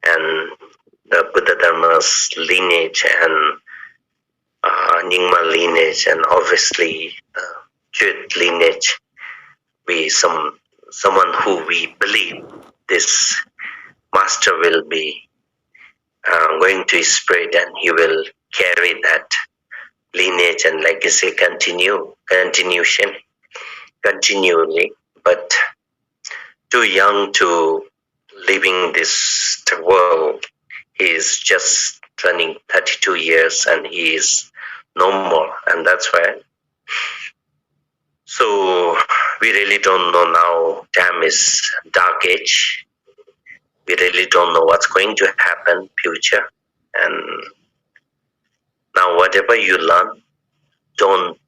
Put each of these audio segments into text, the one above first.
and the Buddha Dharma's lineage and Nyingma lineage, and obviously Chut lineage, someone who we believe this master will be going to spread, and he will carry that lineage and legacy continually, but too young to living this world. He is just turning 32 years and he is no more, and that's why. So we really don't know now. Time is dark age. We really don't know what's going to happen future. And now whatever you learn, don't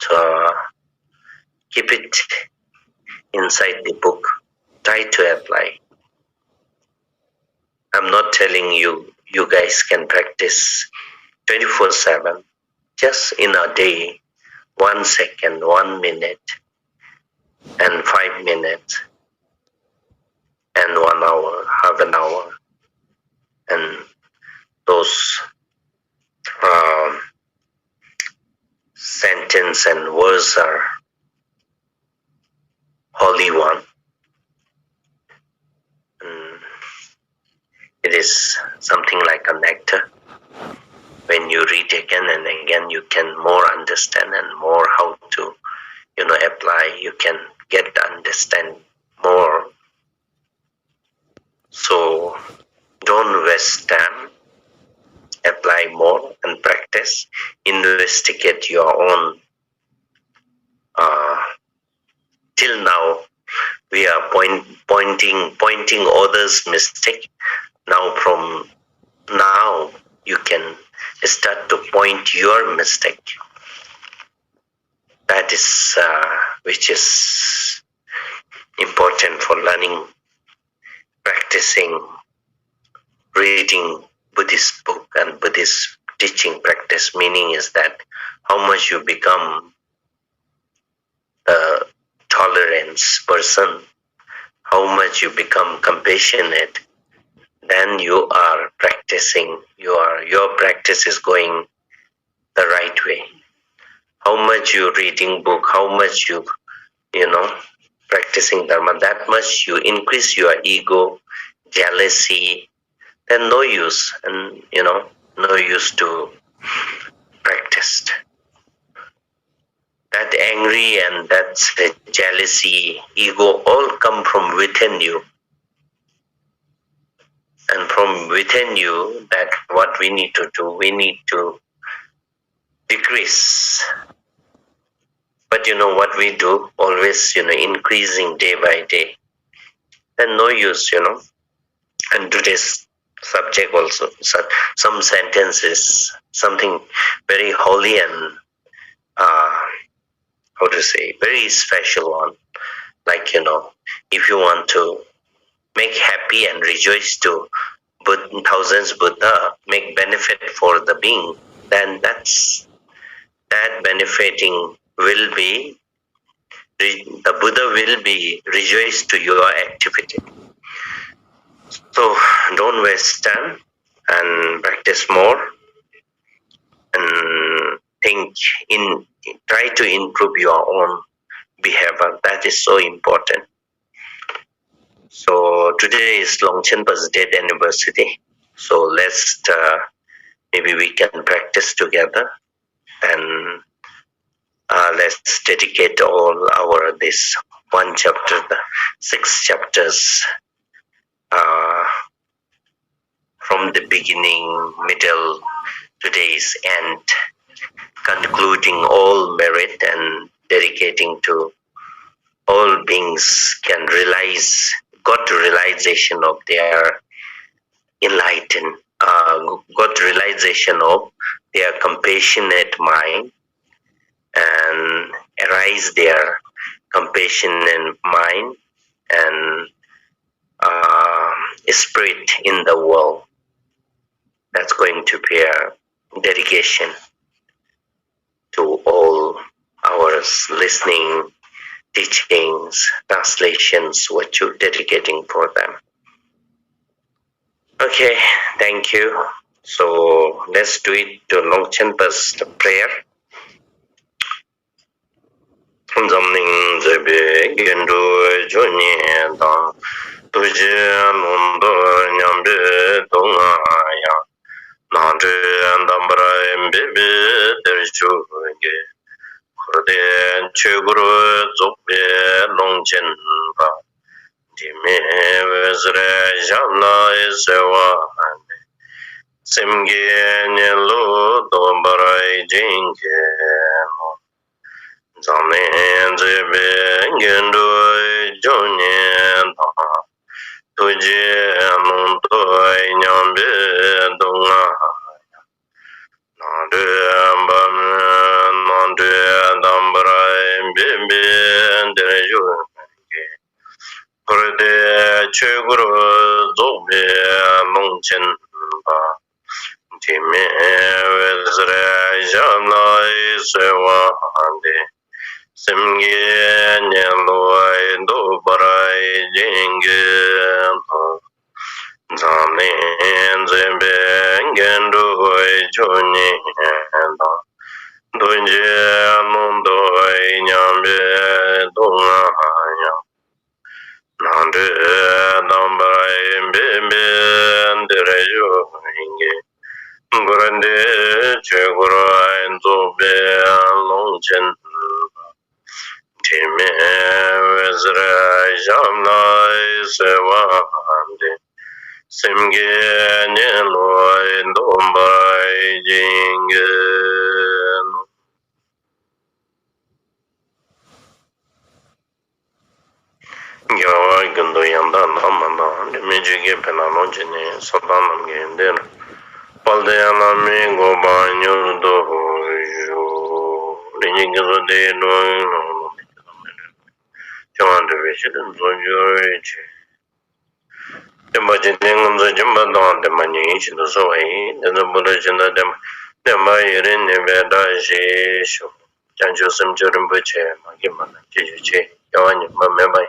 keep it inside the book. Try to apply. I'm not telling you guys can practice 24/7. Just in a day, 1 second, 1 minute, and 5 minutes, and 1 hour, half an hour, and those sentence and words are holy one. It is something like a nectar. When you read again and again, you can more understand and more how to, apply. You can get to understand more. So don't waste time. Apply more and practice. Investigate your own. Till now, we are pointing others' mistake. Now, from now, you can start to point your mistake. That is which is important for learning, practicing, reading Buddhist book and Buddhist teaching practice. Meaning is that how much you become a tolerance person, how much you become compassionate, then you are practicing, your practice is going the right way. How much you reading book, how much you practicing Dharma, that much you increase your ego, jealousy, then no use, and no use to practice. That angry and that jealousy, ego all come from within you. And from within you, that what we need to do, we need to decrease. But what we do, always, increasing day by day. Then no use, And today's subject also, some sentences, something very holy and, very special one. Like, if you want to make happy and rejoice to thousands Buddha, make benefit for the being, then that benefiting will be, the Buddha will be rejoiced to your activity. So don't waste time and practice more and try to improve your own behavior. That is so important. So today is Longchenpa's death anniversary. So let's maybe we can practice together, and let's dedicate all our this one chapter, the 6 chapters, from the beginning, middle, today's end, concluding all merit and dedicating to all beings can realize, got to realization of their enlightened, got realization of their compassionate mind, and arise their compassionate mind and spirit in the world. That's going to be a dedication to all our listening, teachings, translations, what you're dedicating for them. Okay, thank you. So let's do it to Longchenpa's prayer. Zamning zebe gendu joni da tuje londo nyambe donga ya nande andambra mbebe derju ge kurde chuguru zobbe Longchen ba dime vezre jamna isewa simge nyelo dombara jinge Zamen zebe gendu jonyen ta tuje amundo nyambe donga nande ambam nande dambra bimbe derejo kurde cheguru zobe Longchen ba time vezre jamna isewa ande Simge nyaloi do barai jinge zane zembe ngendo joni da dunje mundo nyambe donga ya nande dambarai bembe derejo inge ngurande cheguro enzo be Longchen Time vezra jamna sewa ande simge nyelo ndomba jinge gyawa gendo yanda namanda mejige pena nojene sodanam gender palde yana me goba nyurdo yo ringizo de no Chawande Vishidin Zonjoichi. Jimba Jindingam Jimba Don de Manichi the Zoe, then the Buddha Jinda dem Nemayirin Nevada Shishu. Janjo Sim Rinpoche, Magimana, Jijuchi, Yawani, Mamebai.